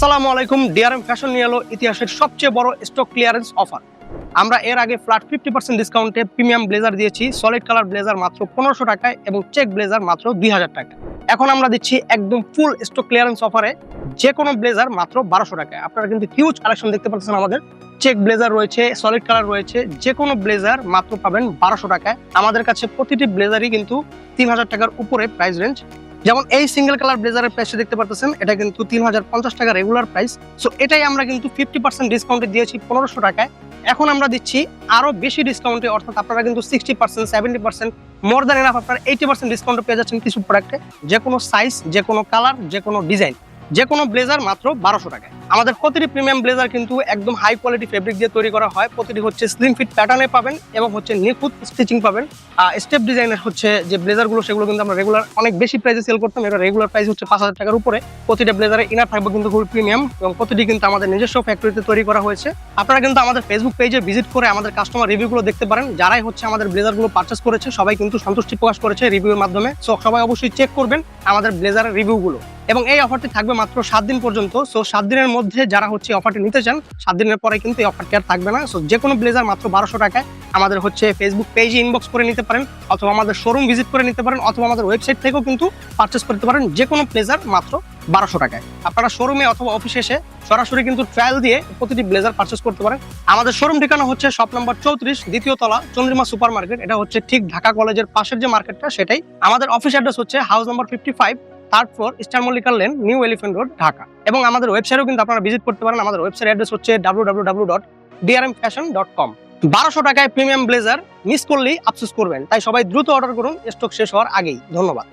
আসসালামু আলাইকুম। DRM fashion নিয়ে এলো ইতিহাসের সবচেয়ে বড় স্টক ক্লিয়ারেন্স অফার। আমরা এর আগে ফ্ল্যাট 50% ডিসকাউন্টে প্রিমিয়াম ব্লেজার দিয়েছি, সলিড কালার ব্লেজার মাত্র 1500 টাকায় এবং চেক ব্লেজার মাত্র 2000 টাকা। এখন আমরা দিচ্ছি একদম ফুল স্টক ক্লিয়ারেন্স অফারে যে কোনো ব্লেজার মাত্র 1200 টাকায়। আপনারা কিন্তু হিউজ কালেকশন দেখতে পাচ্ছেন, আমাদের চেক ব্লেজার রয়েছে, সলিড কালার রয়েছে, যে কোনো ব্লেজার মাত্র পাবেন 1200 টাকায়। আমাদের কাছে প্রতিটি ব্লেজারই কিন্তু 3000 টাকার উপরে প্রাইস রেঞ্জ। যেমন এই সিঙ্গেল কালার ব্লেজারের প্রাইস দেখতে পারতেছেন, এটা কিন্তু 3050 টাকা রেগুলার প্রাইস। সো এটাই আমরা কিন্তু 50% ডিসকাউন্টে দিয়েছি 1500 টাকায়। এখন আমরা দিচ্ছি আরো বেশি ডিসকাউন্টে, অর্থাৎ আপনারা কিন্তু 60%, 70%, মোর দ্যান এনাফ আপনারা 80% ডিসকাউন্টে পেয়ে যাচ্ছেন কিছু প্রোডাক্টে। যে কোনো সাইজ, যে কোনো কালার, যে কোনো ডিজাইন, যে কোনো ব্লেজার মাত্র 1200 টাকায়। আমাদের প্রতিটি প্রিমিয়াম ব্লেজার কিন্তু একদম হাই কোয়ালিটি ফেব্রিক দিয়ে তৈরি করা হয়। প্রতিটি হচ্ছে স্লিম ফিট প্যাটার্নে পাবেন এবং হচ্ছে নিখুঁত স্টিচিং পাবেন। স্টেপ ডিজাইনের হচ্ছে যে ব্লেজারগুলো, সেগুলো কিন্তু আমরা রেগুলার অনেক বেশি প্রাইসে সেল করতাম। এটা রেগুলার প্রাইস হচ্ছে 5000 টাকার উপরে। প্রতিটা ব্লেজারে ইনার থাকবে কিন্তু খুবই প্রিমিয়াম এবং প্রতিটি কিন্তু আমাদের নিজস্ব ফ্যাক্টরিতে তৈরি করা হয়েছে। আপনারা কিন্তু আমাদের ফেসবুক পেজে ভিজিট করে আমাদের কাস্টমার রিভিউগুলো দেখতে পারেন। যারাই হচ্ছে আমাদের ব্লেজারগুলো পারচেস করেছে সবাই কিন্তু সন্তুষ্টি প্রকাশ করেছে রিভিউর মাধ্যমে। সো সবাই অবশ্যই চেক করবেন আমাদের ব্লেজারের রিভিউগুলো। এবং এই অফারটি থাকবে মাত্র 7 দিন পর্যন্ত। সো 7 দিনের মধ্যে যারা হচ্ছে অফারটি নিতে চান, 7 দিনের পরে কিন্তু এই অফারটি আর থাকবে না। সো যে কোনো ব্লেজার মাত্র 1200 টাকায় আমাদের হচ্ছে ফেসবুক পেজে ইনবক্স করে নিতে পারেন, অথবা আমাদের শোরুম ভিজিট করে নিতে পারেন, অথবা আমাদের ওয়েবসাইট থেকেও কিন্তু পারচেস করতে পারেন। যে কোনো ব্লেজার মাত্র 1200 টাকায়। আপনারা শোরুমে অথবা অফিসে এসে সরাসরি কিন্তু ট্রায়াল দিয়ে প্রতিটি ব্লেজার পারচেস করতে পারেন। আমাদের শোরুম ঠিকানা হচ্ছে শপ নম্বর 34, দ্বিতীয় তলা, চন্দ্রিমা সুপার মার্কেট। এটা হচ্ছে ঠিক ঢাকা কলেজের পাশের যে মার্কেটটা সেটাই। আমাদের অফিস অ্যাড্রেস হচ্ছে house number 55, third floor, Easter Mallika lane, new elephant road, Dhaka. এবং আমাদের ওয়েবসাইটেও কিন্তু আপনারা ভিজিট করতে পারেন। আমাদের ওয়েবসাইট অ্যাড্রেস হচ্ছে www.drmfashion.com। 1200 টাকায় প্রিমিয়াম ব্লেজার মিস করলেই আফসোস করবেন, তাই সবাই দ্রুত অর্ডার করুন, স্টক শেষ হওয়ার আগেই। ধন্যবাদ।